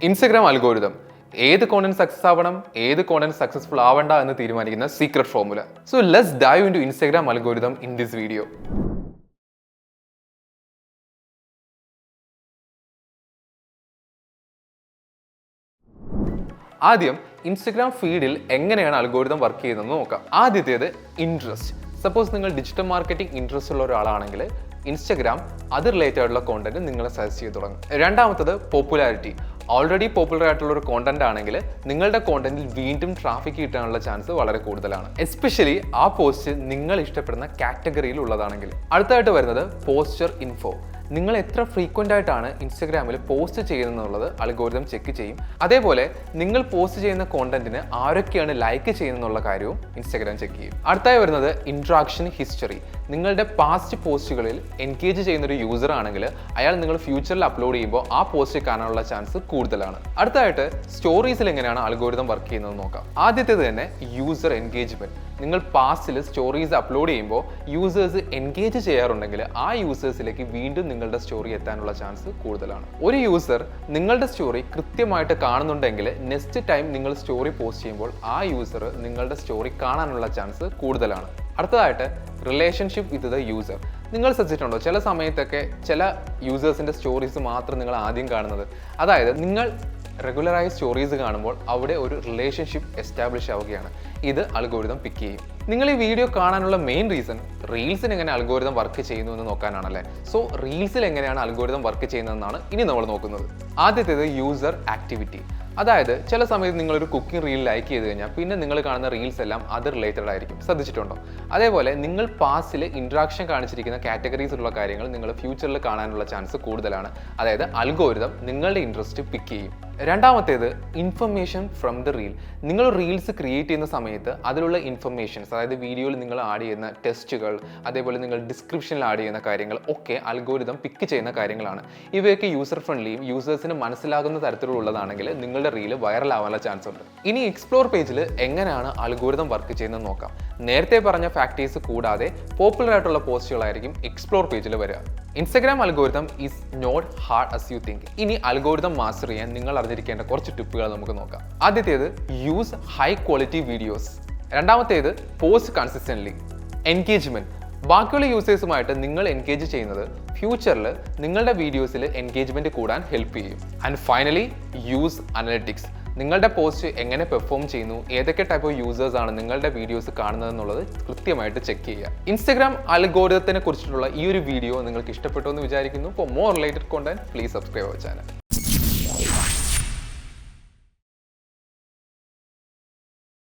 Instagram algorithm ഏത് content success ആവണം, ഏത് കോണ്ടന്റ് സക്സസ്ഫുൾ ആവണ്ട എന്ന് തീരുമാനിക്കുന്ന secret formula. So let's dive into Instagram algorithm in this video. ആദ്യം ഇൻസ്റ്റഗ്രാം ഫീഡിൽ എങ്ങനെയാണ് അൽഗോരിതം വർക്ക് ചെയ്യുന്നതെന്ന് നോക്കാം. ആദ്യത്തേത് ഇൻട്രസ്റ്റ്. സപ്പോസ് നിങ്ങൾ ഡിജിറ്റൽ മാർക്കറ്റിംഗ് ഇൻട്രസ്റ്റ് ഉള്ള ഒരാളാണെങ്കിൽ ഇൻസ്റ്റഗ്രാം അത് റിലേറ്റഡ് ആയിട്ടുള്ള കോണ്ടന്റ് നിങ്ങളെ സജസ്റ്റ് ചെയ്ത് തുടങ്ങും. രണ്ടാമത്തത് പോപ്പുലാരിറ്റി. ഓൾറെഡി പോപ്പുലർ ആയിട്ടുള്ള ഒരു കോണ്ടന്റ് ആണെങ്കിൽ നിങ്ങളുടെ കോണ്ടന്റിൽ വീണ്ടും ട്രാഫിക് കിട്ടാനുള്ള ചാൻസ് വളരെ കൂടുതലാണ്, എസ്പെഷ്യലി ആ പോസ്റ്റ് നിങ്ങൾ ഇഷ്ടപ്പെടുന്ന കാറ്റഗറിയിൽ ഉള്ളതാണെങ്കിൽ. അടുത്തായിട്ട് വരുന്നത് പോസ്റ്റർ ഇൻഫോ. നിങ്ങൾ എത്ര ഫ്രീക്വൻ്റ് ആയിട്ടാണ് ഇൻസ്റ്റഗ്രാമിൽ പോസ്റ്റ് ചെയ്യുന്നതെന്നുള്ളത് അൽഗോരിതം ചെക്ക് ചെയ്യും. അതേപോലെ നിങ്ങൾ പോസ്റ്റ് ചെയ്യുന്ന കോണ്ടന്റിന് ആരൊക്കെയാണ് ലൈക്ക് ചെയ്യുന്നുള്ള കാര്യവും ഇൻസ്റ്റഗ്രാം ചെക്ക് ചെയ്യും. അടുത്തായി വരുന്നത് ഇൻട്രാക്ഷൻ ഹിസ്റ്ററി. നിങ്ങളുടെ പാസ്റ്റ് പോസ്റ്റുകളിൽ എൻഗേജ് ചെയ്യുന്ന ഒരു യൂസർ ആണെങ്കിൽ അയാൾ നിങ്ങൾ ഫ്യൂച്ചറിൽ അപ്ലോഡ് ചെയ്യുമ്പോൾ ആ പോസ്റ്റ് കാണാനുള്ള ചാൻസ് കൂടുതലാണ്. അടുത്തായിട്ട് സ്റ്റോറീസിൽ എങ്ങനെയാണ് അൽഗോരിതം വർക്ക് ചെയ്യുന്നത് നോക്കാം. ആദ്യത്തേത് തന്നെ യൂസർ എൻഗേജ്മെന്റ്. നിങ്ങൾ പാസ്റ്റിൽ സ്റ്റോറീസ് അപ്ലോഡ് ചെയ്യുമ്പോൾ യൂസേഴ്സ് എൻഗേജ് ചെയ്യാറുണ്ടെങ്കിൽ ആ യൂസേഴ്സിലേക്ക് വീണ്ടും നിങ്ങളുടെ സ്റ്റോറി എത്താനുള്ള ചാൻസ് കൂടുതലാണ്. ഒരു യൂസർ നിങ്ങളുടെ സ്റ്റോറി കൃത്യമായിട്ട് കാണുന്നുണ്ടെങ്കിൽ നെക്സ്റ്റ് ടൈം നിങ്ങൾ സ്റ്റോറി പോസ്റ്റ് ചെയ്യുമ്പോൾ ആ യൂസർ നിങ്ങളുടെ സ്റ്റോറി കാണാനുള്ള ചാൻസ് കൂടുതലാണ്. അടുത്തതായിട്ട് റിലേഷൻഷിപ്പ് വിത്ത് ദ യൂസർ. നിങ്ങൾ ശ്രദ്ധിച്ചിട്ടുണ്ടോ ചില സമയത്തൊക്കെ ചില യൂസേഴ്സിൻ്റെ സ്റ്റോറീസ് മാത്രം നിങ്ങൾ ആദ്യം കാണുന്നത്? അതായത് നിങ്ങൾ റെഗുലറായി സ്റ്റോറീസ് കാണുമ്പോൾ അവിടെ ഒരു റിലേഷൻഷിപ്പ് എസ്റ്റാബ്ലിഷ് ആവുകയാണ്. ഇത് അൽഗോരിതം പിക്ക് ചെയ്യും. നിങ്ങൾ ഈ വീഡിയോ കാണാനുള്ള മെയിൻ റീസൺ റീൽസിന് എങ്ങനെ അൽഗോരിതം വർക്ക് ചെയ്യുന്നു എന്ന് നോക്കാനാണല്ലേ. സോ റീൽസിൽ എങ്ങനെയാണ് അൽഗോരിതം വർക്ക് ചെയ്യുന്നതെന്നാണ് ഇനി നമ്മൾ നോക്കുന്നത്. ആദ്യത്തേത് യൂസർ ആക്ടിവിറ്റി. അതായത് ചില സമയത്ത് നിങ്ങളൊരു കുക്കിംഗ് റീൽ ലൈക്ക് ചെയ്ത് കഴിഞ്ഞാൽ പിന്നെ നിങ്ങൾ കാണുന്ന റീൽസ് എല്ലാം അത് റിലേറ്റഡ് ആയിരിക്കും. ശ്രദ്ധിച്ചിട്ടുണ്ടോ? അതേപോലെ നിങ്ങൾ പാസ്റ്റിൽ ഇൻട്രാക്ഷൻ കാണിച്ചിരിക്കുന്ന കാറ്റഗറീസിലുള്ള കാര്യങ്ങൾ നിങ്ങൾ ഫ്യൂച്ചറിൽ കാണാനുള്ള ചാൻസ് കൂടുതലാണ്. അതായത് അൽഗോരിതം നിങ്ങളുടെ ഇൻട്രസ്റ്റ് പിക്ക് ചെയ്യും. രണ്ടാമത്തേത് ഇൻഫർമേഷൻ ഫ്രം ദ റീൽ. നിങ്ങൾ റീൽസ് ക്രിയേറ്റ് ചെയ്യുന്ന സമയത്ത് അതിലുള്ള ഇൻഫർമേഷൻസ്, അതായത് വീഡിയോയിൽ നിങ്ങൾ ആഡ് ചെയ്യുന്ന ടെസ്റ്റുകൾ, അതേപോലെ നിങ്ങൾ ഡിസ്ക്രിപ്ഷനിൽ ആഡ് ചെയ്യുന്ന കാര്യങ്ങൾ ഒക്കെ അൽഗോരിതം പിക്ക് ചെയ്യുന്ന കാര്യങ്ങളാണ്. ഇവയൊക്കെ യൂസർ ഫ്രണ്ട്ലിയും യൂസേഴ്സിന് മനസ്സിലാകുന്ന തരത്തിലുള്ളതാണെങ്കിൽ നിങ്ങളുടെ റീല് വൈറൽ ആവാനുള്ള ചാൻസ് ഉണ്ട്. ഇനി എക്സ്പ്ലോർ പേജിൽ എങ്ങനെയാണ് അൽഗോരിതം വർക്ക് ചെയ്യുന്നത് നോക്കാം. നേരത്തെ പറഞ്ഞ ഫാക്ടേഴ്സ് കൂടാതെ പോപ്പുലർ ആയിട്ടുള്ള പോസ്റ്റുകളായിരിക്കും എക്സ്പ്ലോർ പേജിൽ വരിക. Instagram algorithm is not hard as you think. ഇനി അൽഗോരിതം മാസ്റ്റർ ചെയ്യാൻ നിങ്ങൾ അറിഞ്ഞിരിക്കേണ്ട കുറച്ച് ടിപ്പുകൾ നമുക്ക് നോക്കാം. ആദ്യത്തേത് യൂസ് ഹൈ ക്വാളിറ്റി വീഡിയോസ്. രണ്ടാമത്തേത് പോസ്റ്റ് കൺസിസ്റ്റന്റ്ലി. എൻഗേജ്മെന്റ്. ബാക്കിയുള്ള യൂസേഴ്സുമായിട്ട് നിങ്ങൾ എൻഗേജ് ചെയ്യുന്നത് ഫ്യൂച്ചറിൽ നിങ്ങളുടെ വീഡിയോസിൽ എൻഗേജ്മെന്റ് കൂടാൻ ഹെൽപ്പ് ചെയ്യും. And finally use analytics. നിങ്ങളുടെ പോസ്റ്റ് എങ്ങനെ പെർഫോം ചെയ്യുന്നു, ഏതൊക്കെ ടൈപ്പ് ഓഫ് യൂസേഴ്സ് ആണ് നിങ്ങളുടെ വീഡിയോസ് കാണുന്നത് എന്നുള്ളത് കൃത്യമായിട്ട് ചെക്ക് ചെയ്യുക. ഇൻസ്റ്റഗ്രാം അൽഗോരിതത്തിനെ കുറിച്ചിട്ടുള്ള ഈ ഒരു വീഡിയോ നിങ്ങൾക്ക് ഇഷ്ടപ്പെട്ടു എന്ന് വിചാരിക്കുന്നു. For more related content please subscribe our channel.